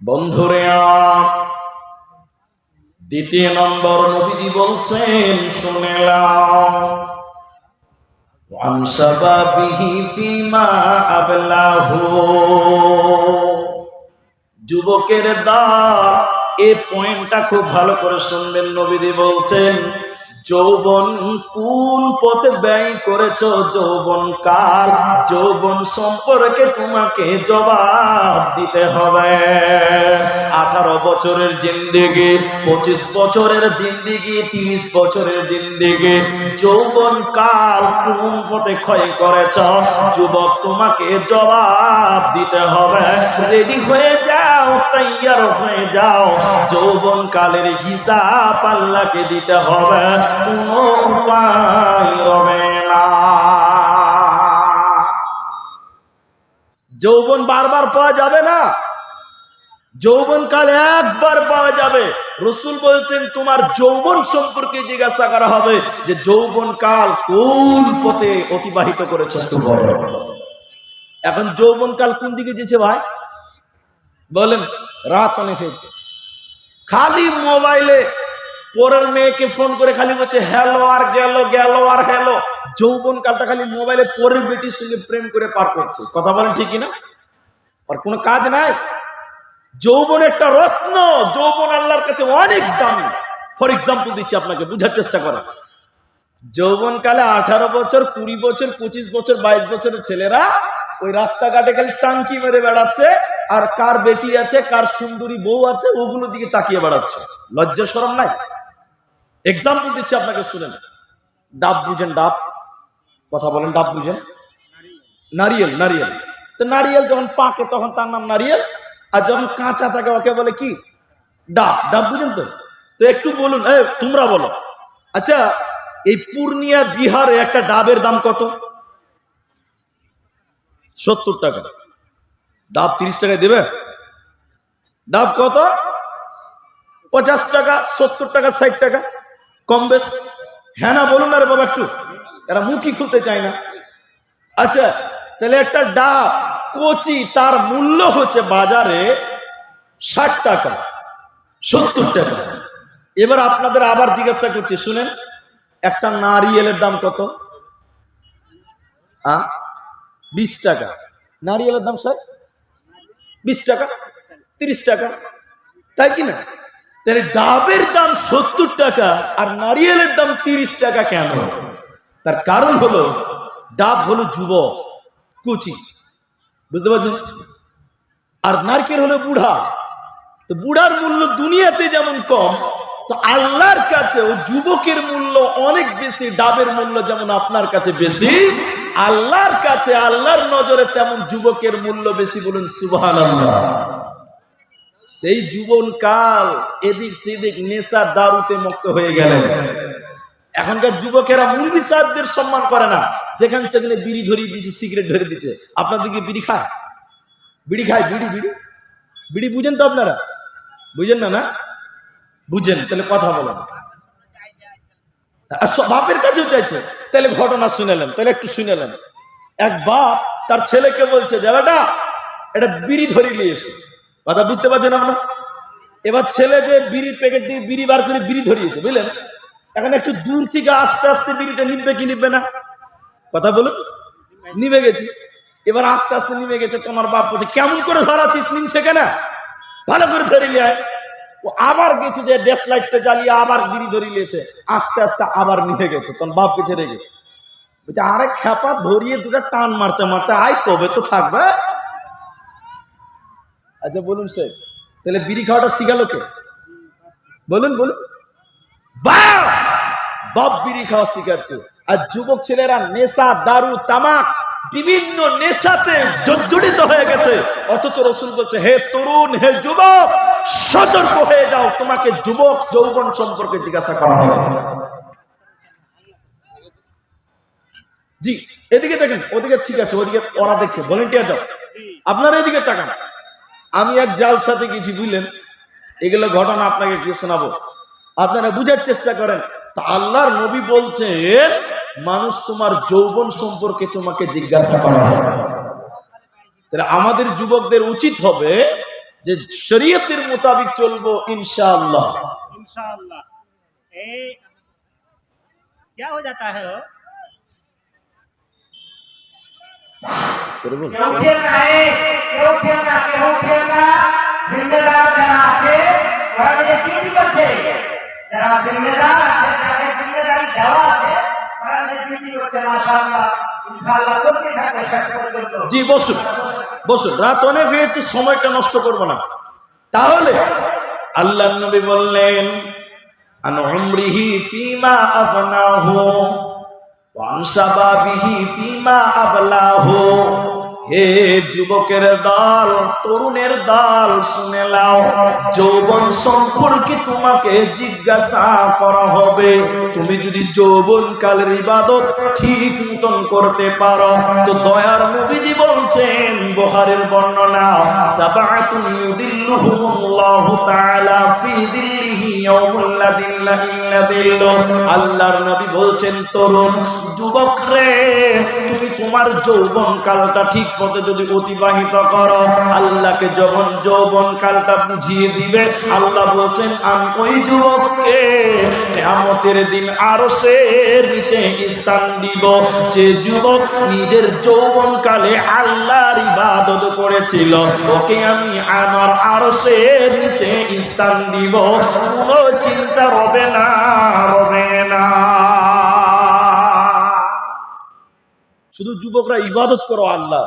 বন্ধুরে দ্বিতীয় নম্বর নবীজি বলছেন শুনে নাও ওয়ান শাবাবিহি ফিমা আবলাহু। যুবকের দল এই পয়েন্টটা খুব ভালো করে শুনবেন। নবীজি বলছেন যৌবন কোন পথে ব্যয় করেছো, যৌবন কাল, যৌবন সম্পর্কে তোমাকে জবাব দিতে হবে। 18 বছরের জিন্দেগি, 25 বছরের জিন্দেগি, 30 বছরের জিন্দেগি, যৌবন কাল কোন পথে ক্ষয় করেছ, যুবক তোমাকে জবাব দিতে হবে। রেডি হয়ে যাও, তৈয়ার হয়ে যাও, যৌবন কালের হিসাব আল্লাহকে দিতে হবে, কোনো উপায় রবে না। যৌবন বারবার পাওয়া যাবে না, যৌবন কাল একবার পাওয়া যাবে। রাসূল বলছেন তোমার যৌবন সম্পর্কে জিজ্ঞাসা করা হবে যে যৌবন কাল কোন পথে অতিবাহিত করেছ একটু বলো। এখন যৌবন কাল কোন দিকে যেছে ভাই বলেন? রাত অনেক হয়েছে, খালি মোবাইলে পরের মেয়েকে ফোন করে খালি বলছে হ্যালো আর গেল, গেল আর হ্যালো। যৌবন কালটা খালি মোবাইলে পরের বেটির সঙ্গে প্রেম করে পার করছে। কথা বলেন ঠিক কিনা? আর কোনো কাজ নাই। যৌবন একটা রত্ন, যৌবন আল্লাহর কাছে অনেক দামি। ফর এক্সাম্পল দিচ্ছি আপনাকে, বুঝার চেষ্টা করেন। যৌবন কালে 18 বছর, 20 বছর, 25 বছর, 22 বছরের ছেলেরা ওই রাস্তাঘাটে খালি টাঙ্কি মেরে বেড়াচ্ছে, আর কার বেটি আছে, কার সুন্দরী বউ আছে, ওগুলো দিকে তাকিয়ে বেড়াচ্ছে। লজ্জা শরম নাই? এক্সাম্পল দিচ্ছি আপনাকে, শুনেন। ডাব বুঝেন? ডাব, কথা বলেন, ডাব বুঝেন? নারিয়েল, নারিয়েল। তো নারিয়েল যখন পাকে তখন তার নাম নারিয়েল, আর যখন কাঁচা থাকে ওকে বলে কি? ডাব। ডাব বুঝেন তো? তো একটু বলুন, তোমরা বলো। আচ্ছা, এই পূর্ণিয়া বিহারে একটা ডাবের দাম কত? 70 টাকা। ডাব 30 টাকায় দেবে? ডাব কত? 50 টাকা, 70 টাকা, 60 টাকা, কম বেশ। হ্যাঁ না বলুন না রে বাবা একটু, এরা মুখই খুলতে চায় না। আচ্ছা, তাহলে একটা ডাব কচি তার মূল্য হচ্ছে বাজারে 60 টাকা, 70 টাকা। এবার আপনাদের আবার জিজ্ঞাসা করছি, শুনেন, একটা নারিয়েলের দাম কত? 20 টাকা। নারিয়েলের দাম স্যার 20 টাকা, 30 টাকা, তাই কি না? তাহলে ডাবের দাম 70 টাকা আর নারিয়েলের দাম 30 টাকা কেন? তার কারণ হলো ডাব হলো যুবক, কুচি, বুঝতে পারছেন? আর নারকেল হলো বুড়া। তো বুড়ার মূল্য দুনিয়াতে যেমন কম, তো আল্লাহর কাছে ও যুবকের মূল্য অনেক বেশি। ডাবের মূল্য যেমন আপনার কাছে বেশি, আল্লাহর কাছে, আল্লাহর নজরে তেমন যুবকের মূল্য বেশি। বলুন সুবহানাল্লাহ। সেই যুবন কাল এদিক সেদিক নেশা দারুতে মুক্ত হয়ে গেলেন। এখনকার যুবকেরা মুরব্বি সাহেবদের সম্মান করে না, যেখানে সেখানে বিড়ি ধরিয়ে দিচ্ছে, সিগারেট ধরে দিচ্ছে। আপনাদেরকে বিড়ি খায়? বিড়ি খায়? বিড়ি, বিড়ি, বিড়ি বুঝেন তো আপনারা? বুঝেন না? না বুঝেন? তাহলে কথা বলেন। বাপের কাছেও চাইছে। তাহলে ঘটনা শুনেলেন, তাহলে একটু শুনেলেন। এক বাপ তার ছেলেকে বলছে যে বেটা এটা বিড়ি ধরিয়ে নিয়ে এসো। কথা বুঝতে পারছেন আপনার? এবার ছেলে যে বিড়ির প্যাকেট দিয়ে বিড়ি বার করে বিড়ি ধরিয়েছে, বুঝলেন? এখন একটু দূর থেকে আস্তে আস্তে বিড়িটা নিবে কি নিবে না? কথা বলুন। নিবে গেছে। এবার আস্তে আস্তে নিবে গেছে। তোমার বাপ বলছে কেমন করে ধরাচ্ছিস, নিমছে কেন? ভালো করে ধরে নিয়ে আয়। ও আবার গেছে, যে ড্যাশ লাইটটা জ্বালিয়ে আবার বিড়ি ধরে নিয়েছে। আস্তে আস্তে আবার নিয়ে গেছে। তখন বাপ গেছে রেগে, বলছে আরে খেপা, ধরিয়ে দুটা টান মারতে মারতে আয়, তবে তো থাকবে। আচ্ছা বলুন স্যার, তাহলে বিড়ি খাওয়াটা শিখালো কে? বলুন বলুন। বাপ বাপ বিড়ি খাওয়া শিখাচ্ছে। আর যুবক ছেলেরা নেশা, দারু, তামাক, বিভিন্ন নেশাতে জর্জরিত হয়ে গেছে। অথচ রাসূল বলছে হে তরুণ, হে যুবক, সতর্ক হয়ে যাও, তোমাকে যুবক যৌবন সম্পর্কে জিজ্ঞাসা করা হবে। জি, এদিকে দেখেন, ওদিকে ঠিক আছে, ওদিকে ওরা দেখছে, ভলেন্টিয়ার যাও। আপনারা এদিকে তাকান। আমি এক জালসাতে গেছি, বুঝলেন? এগুলো ঘটনা আপনাকে কি শোনাবো, আপনারা বুঝার চেষ্টা করেন। তা আল্লাহর নবী বলছেন মানুষ তোমার যৌবন সম্পর্কে তোমাকে জিজ্ঞাসা করা হবে। তাহলে আমাদের যুবকদের উচিত হবে যে শরীয়তের মোতাবিক চলবো ইনশাআল্লাহ। इंशाअल्लाह। क्या हो जाता है वो? जिम्मेदार যারা আছে ওরা যে ডিউটি করছে, যারা জিম্মেদার আছে যাদের জিম্মেদারি দেওয়া আছে ওরা যে ডিউটি করছে মাশাআল্লাহ ইনশাআল্লাহ করতে থাকবে শেষ পর্যন্ত। জি বসুন বসুন, রাত অনেক হয়েছে, সময়টা নষ্ট করব না। তাহলে আল্লাহর নবী বললেন আন উমরিহি ফিমা আবনাহু ওয়া আন শাবাবিহি ফিমা আবলাহু। হে যুবকের দল, তরুণের দল, শুনে নাও, যৌবন সম্পর্কে তোমাকে জিজ্ঞাসা করা হবে। তুমি যদি যৌবন কালের ইবাদত ঠিক মতন করতে পারো তো দয়ার নবীজি বলছেন, বুখারীর বর্ণনা, সাবআতুন ইউদিল্লুহুমুল্লাহু তাআলা ফি দিল্লিহি ইয়াউমুল লা দিল্লা ইল্লা দিল্লু। আল্লাহর নবী বলছেন, তরুণ যুবক রে, তুমি তোমার যৌবন কালটা ঠিক পথে যদি অতিবাহিত করো, আল্লাহকে যখন যৌবন কালটা বুঝিয়ে দিবে, আল্লাহ বলছেন আমি ওই যুবককে কিয়ামতের দিন আরশের নিচে স্থান দিব। যে যুবক নিজের যৌবন কালে আল্লাহর ইবাদত করেছিল, ওকে আমি আমার আরশের নিচে স্থান দিব, কোনো চিন্তা রবে না, রবে না। শুধু যুবকরা ইবাদত করো আল্লাহ,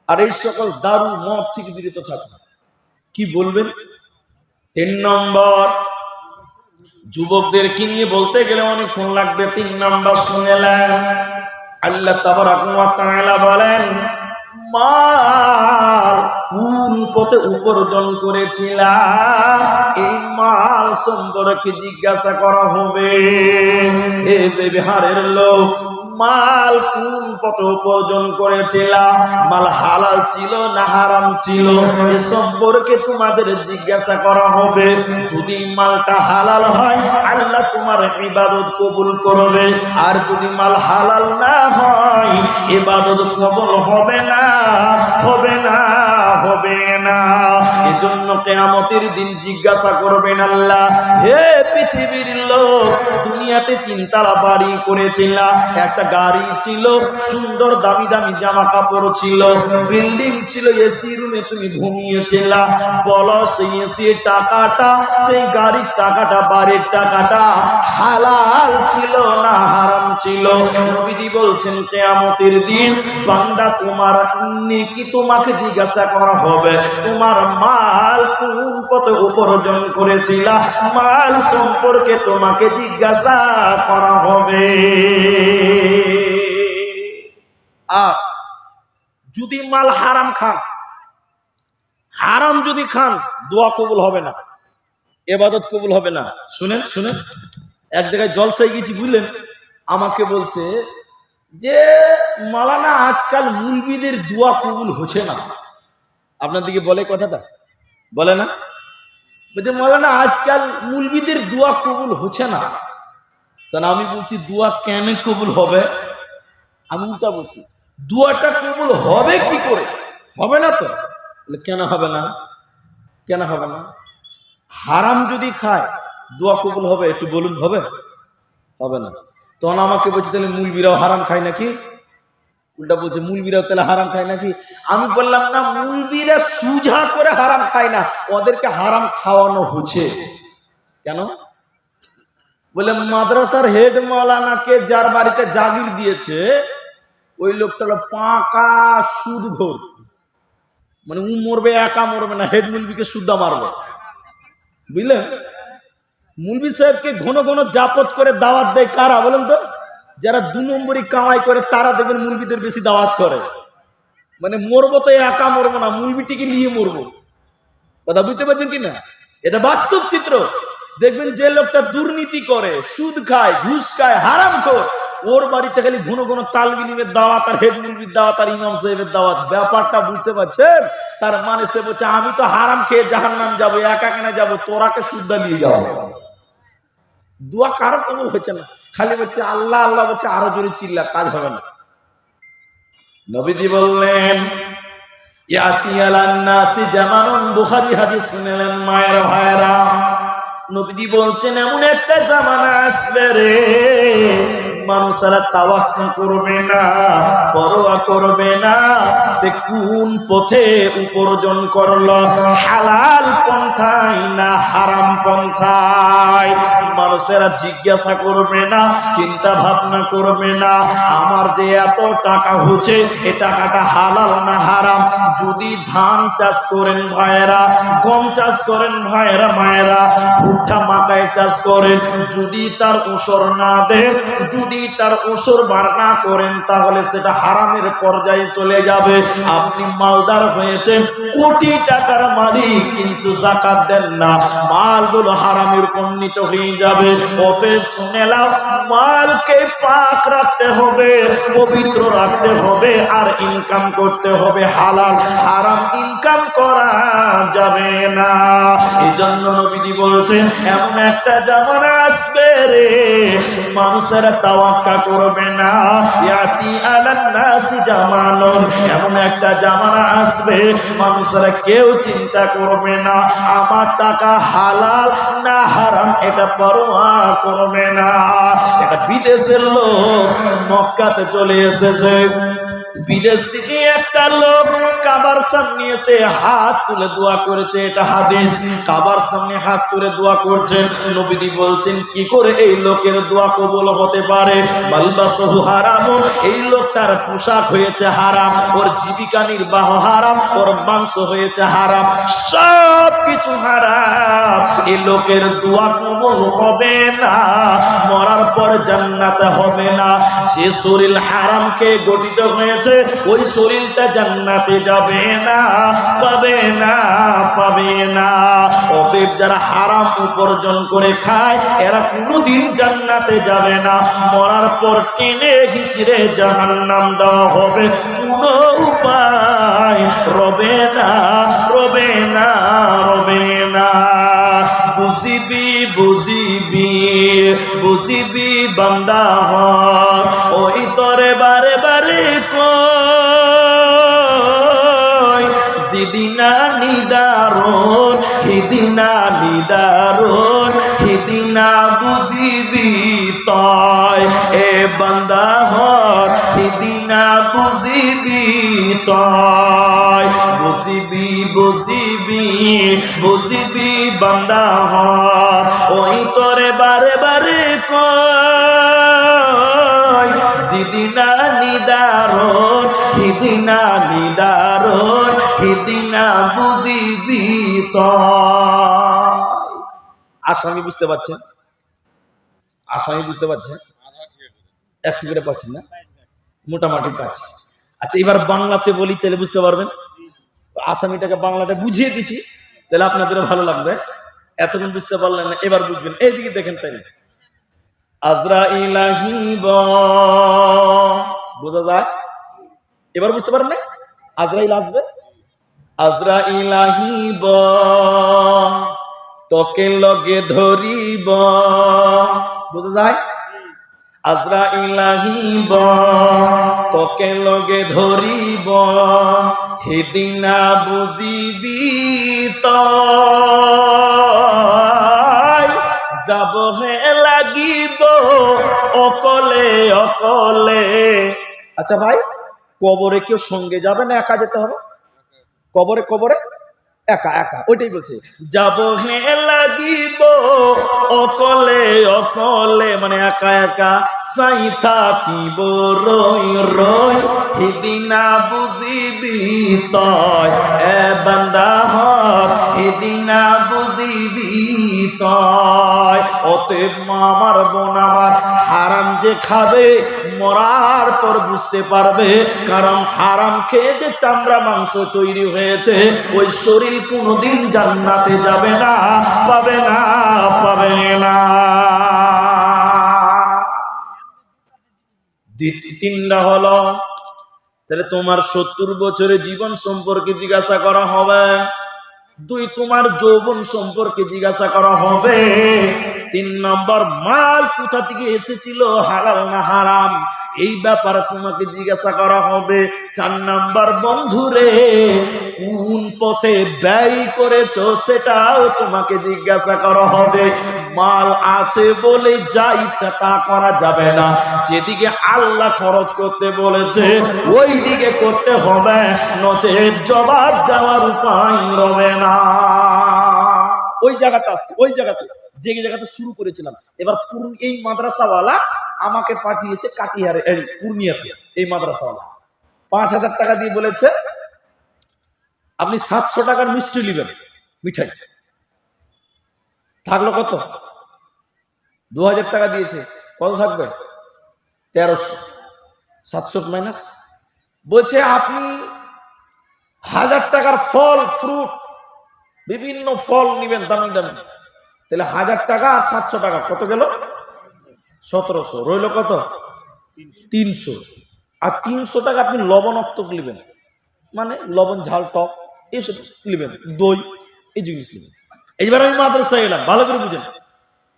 আর এই সকল দারু মদ থেকে বিরত থাকো। কি বলবেন? 3 নম্বর, যুবকদেরকে নিয়ে বলতে গেলে অনেকক্ষণ লাগবে। 3 নম্বর শুনেলেন, আল্লাহ তাবারাক ওয়া তাআলা বলেন, মাল কোন পথে উপার্জন করেছিলা, এই মাল সম্পর্কে জিজ্ঞাসা করা হবে। হে ব্যভিচারের লোক, মাল কোন পথে উপার্জন করেছিলা, মাল হালাল ছিল না হারাম ছিল, এ সম্পর্কে তোমাদের জিজ্ঞাসা করা হবে। যদি মালটা হালাল হয়, আল্লাহ তোমার ইবাদত কবুল করবে, আর যদি মাল হালাল না হয়, ইবাদত কবুল হবে না, হবে না, হবে না। এজন্য কিয়ামতের দিন জিজ্ঞাসা করবেন আল্লাহ, হে পৃথিবীর লোক, দুনিয়াতে 3 তলা বাড়ি করেছিলা, একটা গাড়ি ছিল, সুন্দর দামি দামি জামা কাপড় ছিল, বিল্ডিং ছিল, এসি রুমে তুমি ঘুমিয়েছিলা। বলো সেই এসির টাকাটা, সেই গাড়ির টাকাটা, বাড়ির টাকাটা হালাল ছিল না হারাম ছিল? নবীজি বলছেন, কিয়ামতের দিন বান্দা তোমার নেকি তোমাকে জিজ্ঞাসা করা হবে, তোমার মাল কোন পথে উপার্জন করেছিলা, মাল সম্পর্কে তোমাকে জিজ্ঞাসা করা হবে। আর যদি মাল হারাম খান, হারাম যদি খান, দোয়া কবুল হবে না, ইবাদত কবুল হবে না। শুনেন শুনেন, এক জায়গায় জলসায় গেছি, বুঝলেন, আমাকে বলছে যে মাওলানা আজকাল মুলবিদের দোয়া কবুল হচ্ছে না। আপনার দিকে বলে কথাটা, বলে না? বলছে মাওলানা আজকাল মুলবিদের দোয়া কবুল হচ্ছে না। তাহলে আমি বলছি দোয়া কেন কবুল হবে? আমি উল্টা বলছি, দোয়াটা কবুল হবে কি করে? হবে না তো। কেন হবে না? কেন হবে না? হারাম যদি খায় দোয়া কবুল হবে? একটু বলুন, হবে? হবে না। তখন আমাকে বলছে তাহলে মুলবিরাও হারাম খায় নাকি? উল্টা বলছে মুলবিরাও তাহলে হারাম খায় নাকি? আমি বললাম না, মুলবিরা সুজা করে হারাম খায় না, ওদেরকে হারাম খাওয়ানো হচ্ছে। কেন? বলে মাদ্রাসার হেড মাওলানাকে যার বাড়িতে জাগির দিয়েছে, ওই লোকটা হলো পাকা সুদঘোর। মানে ও মরবে, একা মরবে না, হেড মুলবিকে সুদ্ধা মারবে, বুঝলেন? মুলবি সাহেবকে ঘন ঘন জাপত করে দাওয়াত দেয় কারা বলেন তো? যারা 2 নম্বরই কামাই করে, তারা দেখবেন মুলবিদের বেশি দাওয়াত করে। মানে মরবো তো একা মরবো না, মুলবিটিকে নিয়ে মরবো। কথা বুঝতে পারছেন কিনা? এটা বাস্তব চিত্র। দেখবেন যে লোকটা দুর্নীতি করে, সুদ খায়, ঘুষ খায়, হারাম খোর, ওর বাড়িতে খালি ঘন ঘন তালবিলিমের দাওয়াত, আর হেড মুলবির দাওয়াত, আর ইমাম সাহেবের দাওয়াত। ব্যাপারটা বুঝতে পারছেন? তার মানে সে বলছে আমি তো হারাম খেয়ে জাহান্নাম যাবো, একা কেন যাবো, তোরাকে সুদ্ধা নিয়ে যাবো। দোয়া কারো কবুল হয়েছে না, খালি বলছে আল্লাহ আল্লাহ, বলছে আরো জোরে চিল্লা, কাজ হবে না। নবীজি বললেন ইয়াতি আলান নাসি জামানুন, বুখারী হাদিস শুনলেন মায়েরা ভাইরা। নবীজি বলছেন এমন একটা জামানা আসবে রে, মানুষেরা তাওয়াক্কুল করবে না, পরোয়া করবে না সে কোন পথে উপার্জন করলো, হালাল পন্থায় না হারাম পন্থায়। মানুষেরা জিজ্ঞাসা করবে না, চিন্তা ভাবনা করবে না আমার যে এত টাকা হচ্ছে এ টাকাটা হালাল না হারাম। যদি ধান চাষ করেন ভাইয়েরা, গম চাষ করেন ভাইয়েরা মায়েরা, ভুট্টা মাকাই চাষ করেন, যদি তার ওসর না দেন, যদি তার ওসর বার না করেন, তাহলে সেটা হারামের পর্যায়ে চলে যাবে। আপনি মালদার হয়েছেন, কোটি টাকার মালিক, কিন্তু যাকাত দেন না, মালগুলো হারামের পণ্ডিত হয়ে যাবে। অতএব শুনে নাও, মালকে পাক রাখতে হবে, পবিত্র রাখতে হবে, আর ইনকাম করতে হবে হালাল, হারাম ইনকাম করা যাবে না। এই জন্য নবীজি বলছেন এমন একটা জামানা আসবে রে, মানুষেরা তাওয়াক্কা করবে না। ইয়াতি আলান নাসি জামানুন, এমন একটা জামানা আসবে মানুষেরা কেউ চিন্তা করবে না আমার টাকা হালাল না হারাম, এটা পরোয়া করবে না। এটা বিদেশের লোক মক্কাতে চলে এসেছে, বিদেশ থেকে একটা লোক কাবার সামনে এসে হাত তুলে দোয়া করেছে, এটা হাদিস। কাবার সামনে হাত তুলে দোয়া করছেন, নবীজি বলছেন কি করে এই লোকের দোয়া কবুল হতে পারে? মালবাসহু হারামুন, এই লোকটার পোশাক হয়েছে হারাম, ওর জীবিকা নির্বাহ হারাম, ওর মাংস হয়েছে হারাম, সব কিছু হারাম। এই লোকের দোয়া কবুল হবে না, মরার পর জান্নাতে হবে না। যে শরীর হারামকে গঠিত হয়েছে ওই শরীরটা জান্নাতে যাবে না, পাবে না, পাবে না। অতএব যারা হারাম উপার্জন করে খায় এরা কোনোদিন জান্নাতে যাবে না, মরার পর টেনে হিচড়ে জাহান্নাম দেওয়া হবে, কোনো উপায় রবে না, রবে না, রবে না। বুঝিবি বুঝিবি বুঝিবি বান্দা হক, ওই তরে বারে বারে কই, জিদিনা নিদারুন হিদিনা নিদারুন, হিদিনা বুঝিবি তয়, এ বান্দা হক হিদিনা বুঝিবি তয়। বুঝিবি বুঝিবি বুঝিবি বান্দা হক, ওই তরে বারে বারে কই, জিদিনা নিদারুন হিদিনা নিদারুন, হিদিনা বুঝিবি তয়। আসামি বুঝতে পারছেন? আসামি বুঝতে পারছেন? একটু করে পাচ্ছেন না, মোটামুটি পাচ্ছে। আচ্ছা এবার বাংলাতে বলি তাহলে বুঝতে পারবেন। আসামিটাকে বাংলাটা বুঝিয়ে দিচ্ছি, তাহলে আপনাদেরও ভালো লাগবে। এতক্ষণ বুঝতে পারলেন না, এবার বুঝবেন। এইদিকে দেখেন, তাইলে আজরাইল আহিব, বোঝা যায়? এবার বুঝতে পারেন না? আজরাইল আসবে, আজরাইল আহিব, তোকে লগে ধরিব, বোঝা যায়? আজরাইল আহিব, তোকে লগে ধরিব, হেদিনা বুঝিবি তয়, যাব হে লাগিব অকলে অকলে। আচ্ছা ভাই, কবরে কেউ সঙ্গে যাবে না একা যেতে হবে? কবরে কবরে একা একা, ওইটাই বলছে যাব হে লাগিব অকলে অকলে, মানে একা একা। সাই থাকিব রই রই, হিদিনা বুঝিবি তয়, এ বান্দা হক হিদিনা বুঝিবি তয়। অতএব মা আমার, বোন আমার, হারাম যে খাবে মরার পর বুঝতে পারবে, কারণ হারাম খেয়ে যে চামড়া মাংস তৈরি হয়েছে ওই শরীর কোনোদিন জান্নাতে যাবে না, পাবে না, পাবে না। তিনটা হলো, তাহলে তোমার 70 বছরের জীবন সম্পর্কে জিজ্ঞাসা করা হবে, দুই, তোমার যৌবন সম্পর্কে জিজ্ঞাসা করা হবে। 3 নম্বর, মাল কোথা থেকে এসেছিল, হালাল না হারাম, এই ব্যাপারে তোমাকে জিজ্ঞাসা করা হবে। 4 নম্বর, বন্ধুরে কোন পথে ব্যয় করেছো সেটাও তোমাকে জিজ্ঞাসা করা হবে। মাল আছে বলে যা ইচ্ছা তা করা যাবে না, যেদিকে আল্লাহ খরচ করতে বলেছে ওই দিকে করতে হবে, নচেত জবাব দেওয়ার উপায় রবে না। ওই জায়গাতে আসছে, ওই জায়গাতে যে জায়গাতে শুরু করেছিলাম। এবার এই মাদ্রাসাওয়ালা আমাকে পাঠিয়েছে কাটিহারে, এই পূর্ণিয়াতে। এই মাদ্রাসাওয়ালা 5000 টাকা দিয়ে বলেছে আপনি 700 টাকার মিষ্টি নেবেন, মিঠাই। থাকলো কত? 2000 টাকা দিয়েছে, কত থাকবে? 1300। 700 মাইনাস, বলছে আপনি 1000 টাকার ফল ফ্রুট বিভিন্ন ফল নিবেন দামি দামি, তাহলে 1000 টাকা আর 700 টাকা কত গেল? 1700। রইল কত? 300। আর 300 টাকা আপনি লবণাক্ত নেবেন, মানে লবণ ঝাল টক এইসব নেবেন, দই এই জিনিস নেবেন। এইবার আমি মাদ্রাসায় এলাম, ভালো করে বুঝেন।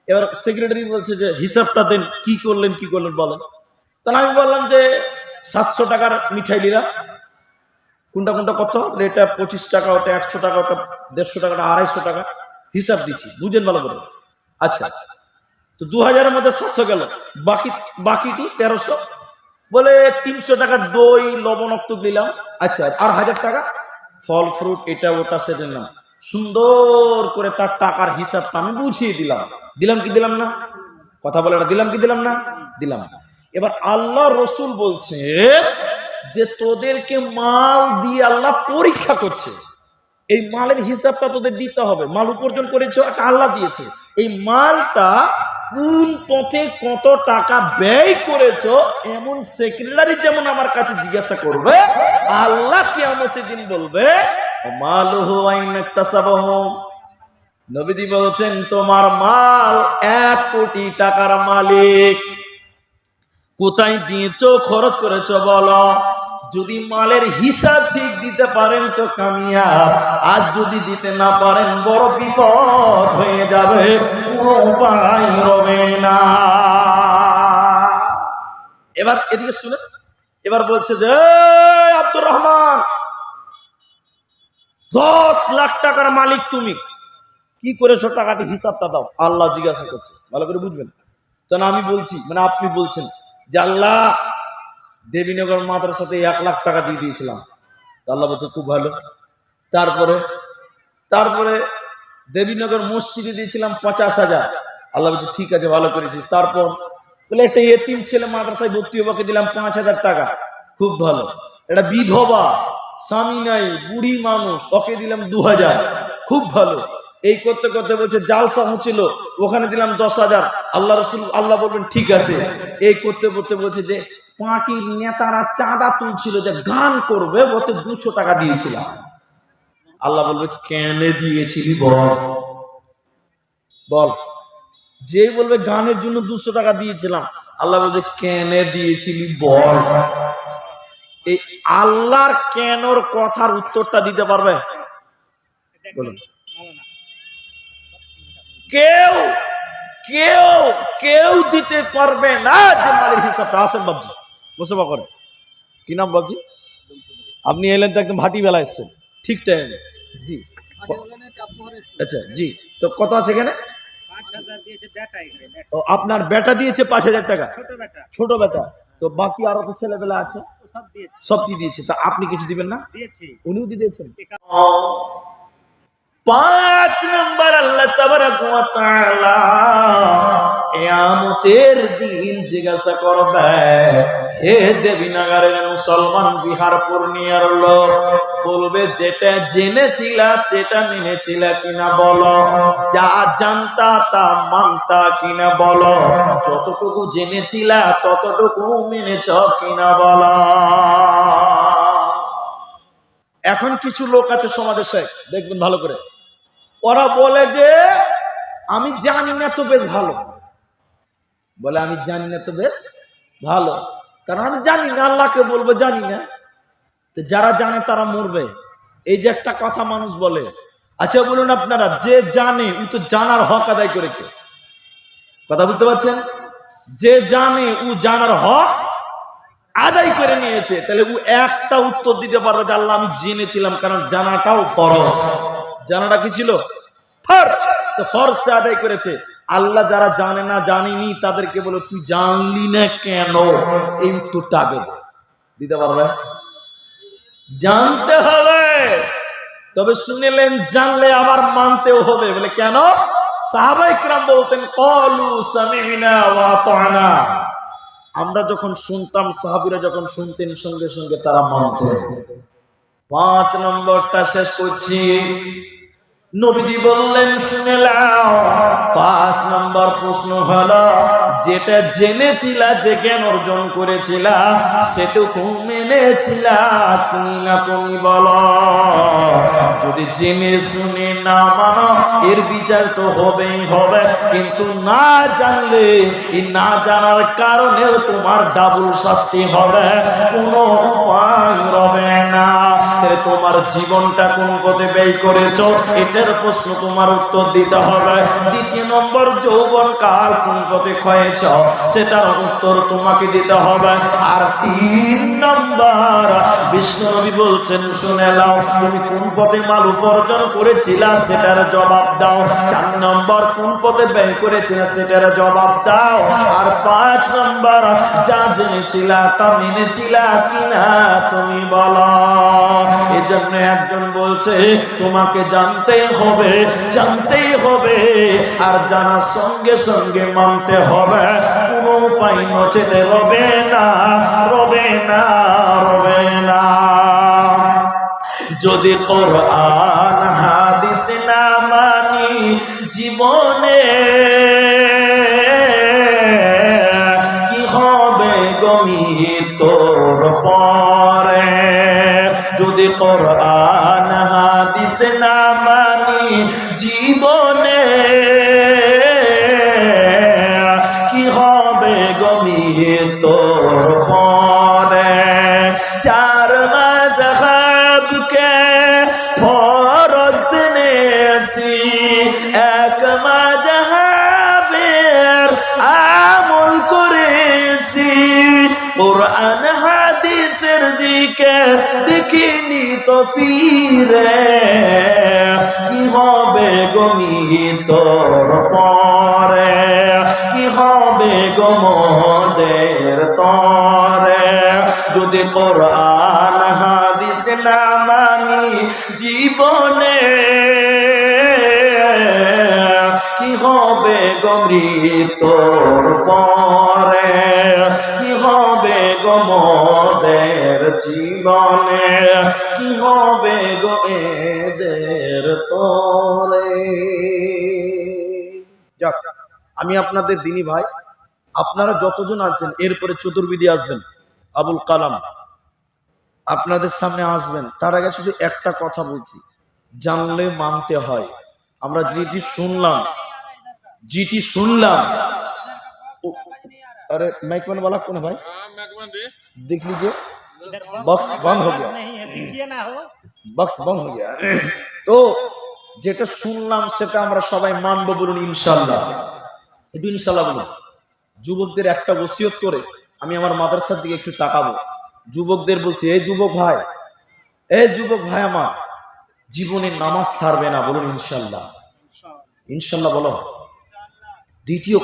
এবার সেক্রেটারি বলছে যে হিসাবটা দেন, কি করলেন বলেন। তাহলে আমি বললাম যে 700 টাকার মিঠাই নিলাম, কোনটা কোনটা কত, এটা 25 টাকা, ওটা 100 টাকা, ওটা 150 টাকা, 250 টাকা, হিসাব দিচ্ছি, বুঝেন ভালো করে। আচ্ছা, তো 2000-এর মধ্যে 700 গেল, বাকিটি 1300। বলে 300 টাকার দই লবণাক্ত দিলাম। আচ্ছা, আর 1000 টাকা ফল ফ্রুট এটা ওটা সেটা নাম। সুন্দর করে তার টাকার হিসাবটা আমি বুঝিয়ে দিলাম। দিলাম কি দিলাম না? কথা বলে না, দিলাম কি দিলাম না? দিলাম। এবার আল্লাহ রসুল বলছে যে তোদেরকে মাল দিয়ে আল্লাহ পরীক্ষা করছে, এই মালের হিসাবটা তোদের দিতে হবে। মাল উপার্জন করেছো, একটা আল্লাহ দিয়েছে, এই মালটা কোন পথে কত টাকা ব্যয় করেছো, এমন সেক্রেটারি যেমন আমার কাছে জিজ্ঞাসা করবে, আল্লাহ কিয়ামতের দিন বলবে মালুহু আইনা ইকতাসাবাহু। নবীজি বলছেন তোমার মাল 1 কোটি টাকার মালিক, কোথায় দিয়েছো, খরচ করেছো বলো। যদি মালের হিসাব ঠিক দিতে পারেন তো কামিয়াব, আর যদি দিতে না পারেন বড় বিপদ হয়ে যাবে, কোনো উপায় রবে না। এবার এদিকে শুনে, এবার বলছে যে আব্দুর রহমান 10 লাখ টাকার মালিক তুমি, কি করেছো টাকাটি হিসাবটা দাও। আল্লাহ জিজ্ঞাসা করছে, ভালো করে বুঝবেন। যেন আমি বলছি, মানে আপনি বলছেন যে আল্লাহ দেবীনগর মাদ্রাসাতে 1 লাখ টাকা দিয়ে দিয়েছিলাম। আল্লাহ বলছে খুব ভালো। তারপরে দেবীনগর মসজিদে দিয়েছিলাম 50,000। আল্লাহ বলছে ঠিক আছে, ভালো করেছিস। তারপর বলে একটা এতিম ছেলে মাদ্রাসায় ভর্তি হবাকে দিলাম 5000 টাকা, খুব ভালো। এটা বিধবা, স্বামী নাই, বুড়ি মানুষ, ওকে দিলাম 2000, খুব ভালো। এই করতে করতে বলছে জালসা হচ্ছিল, ওখানে দিলাম 10,000। আল্লাহ বলবেন ঠিক আছে। এই করতে করতে বলছে যে পার্টির নেতারা চাঁদা তুলছিল যে গান করবে, ওতে 200 টাকা দিয়েছিলাম। আল্লাহ বলবে কেন দিয়েছিলি বল। যেই বলবে গানের জন্য 200 টাকা দিয়েছিলাম, আল্লাহ বলবে কেন দিয়েছিলি বল। এই আল্লাহর কেনর কথার উত্তরটা দিতে পারবে? বলুন। কেউ কেউ কেউ দিতে পারবে না যে মালের হিসাবটা। আসেন বাবজি, বসে বা করেন। কি নাম বাবজি? আপনি এলেন তো একদম ভাটি বেলা এসছেন, ঠিক টাইমে। জি আচ্ছা, জি তো কত আছে এখানে? 5000 দিয়েছে বেটাই। ও আপনার বেটা দিয়েছে 5000 টাকা, ছোট বেটা। তো বাকি আরো তো ছেলেবেলা আছে, সব দিয়েছে। সবটি দিয়েছে। তা আপনি কিছু দিবেন না? দিয়েছি। উনিও দিয়েছেন। 5 নম্বর, আল্লাহ তাবারক ওয়া তাআলা কিয়ামতের দিন জিজ্ঞাসা করবে, হে দেবীনগরের মুসলমান, বিহার পূর্ণিয়ার লোক, বলবে যেটা জেনেছিলা যেটা মেনেছিলা কিনা বলো, যা জানতা তা মানতা কিনা বলো, যতটুকু জেনেছিলা ততটুকু মেনেছ কিনা বলো। এখন কিছু লোক আছে সমাজের, শেখ দেখবেন ভালো করে, ওরা বলে যে আমি জানি না তো বেশ ভালো। বলে আমি জানি না তো বেশ ভালো, কারণ আমি জানি না। আল্লাহকে বলবো জানি না, তো যারা জানে তারা মরবে। এই যে একটা কথা মানুষ বলে, আচ্ছা বলুন আপনারা, যে জানে ও তো জানার হক আদায় করেছে। কথা বুঝতে পারছেন? যে জানে ও জানার হক আদায় করে নিয়েছে, তাহলে ও একটা উত্তর দিতে পারবে যে আল্লাহ আমি জেনেছিলাম, কারণ জানাটাও ফরজ। জানাটা কি ছিল? ফরজ। তো ফরজ সে আদায় করেছে। আল্লাহ যারা জানে না, জানিনি, তাদেরকে বলো তুই জানলি না কেন, এই উত্তরটা আগে দিতে পারবে। জানতে হবে, তবে শুনলেন জানলে আবার মানতেও হবে। বলে কেন? সাহাবায়ে কেরাম বলতেন ক্বালু সামি'না ওয়া আতা'না। আমরা যখন শুনতাম, সাহাবীরা যখন শুনতেন, সঙ্গে সঙ্গে তারা মানতেন। 5 নম্বরটা শেষ করছি। নবীজি বললেন শুনে নাও, 5 নম্বর প্রশ্ন হলো, যেটা জেনেছিলা, যে জ্ঞান অর্জন করেছিলা, সেটুকু মেনেছিলা কিনা তুমি বলো। যদি জেনে শুনে না মানো, এর বিচার তো হবেই হবে। কিন্তু না জানলে, এই না জানার কারণেও তোমার ডাবল শাস্তি হবে, কোনো উপায় রবে না। তাহলে তোমার জীবনটা কোন পথে ব্যয় করেছো, এটার প্রশ্ন তোমার উত্তর দিতে হবে। 2 নম্বর, যৌবন কাল কোন পথে ক্ষয়েছ, সেটার উত্তর তোমাকে দিতে হবে। আর 3 নম্বর, বিশ্বনবী বলছেন শুনে নাও, তুমি কোন পথে মাল উপার্জন করেছিলা, সেটার জবাব দাও। 4 নম্বর, কোন পথে ব্যয় করেছিলা, সেটার জবাব দাও। আর 5 নম্বর, যা জেনেছিলা তা মেনেছিলা কিনা তুমি বলো। এজন্য একজন বলছে তোমাকে জানতেই হবে, জানতেই হবে, আর জানার সঙ্গে সঙ্গে মানতে হবে। কোনো উপায় নচেতে রবে না, রবে না, রবে না। যদি কোরআন হাদিস না মানি জীবনে, কি হবে গমি তোর পরে। যদি কোরআন হাদিস না মানি জীবনে, কি হবে গমি তোর পরে। 4 মাযহাবকে ফরজ নেছি, 1 মাযহাবের আমল করেছি। কোরআন হাদিসের দিকে দেখিনি তো ফিরে, কি হবে গমি তোর পরে, কি হবে গোমদের তরে। যদি কোরআন হাদিস না মানি জীবনে, কি হবে গমি তোর পরে, কি হবে গোমদের জীবনে, কি হবে গো এদের তরে। যাক, আমি আপনাদের দিনী ভাই, আপনারা যতজন আছেন, এরপরে চতুর্বিধি আসবেন, আবুল কালাম আপনাদের সামনে আসবেন। তার আগে শুধু একটা কথা বলছি, জানলে মানতে হয়। আমরা যেটি শুনলাম, अरे मैकमैन वाला कौन है भाई? देख लीजिए, बॉक्स बंद हो गया, नहीं है, देखिए ना हो। बॉक्स बंद हो गया। তো যেটা শুনলাম সেটা আমরা সবাই মানবো, বলুন ইনশাআল্লাহ। একটু ইনশাআল্লাহ বলুন। যুবকদের একটা ওসিয়ত করে আমি আমার মাদ্রাসার দিকে একটু তাকাবো। যুবকদের বলছি, এই যুবক ভাই, এই যুবক ভাই, আমার জীবনে নামাজ ছাড়বে না, বলুন ইনশাআল্লাহ। ইনশাআল্লাহ বলো। দ্বিতীয়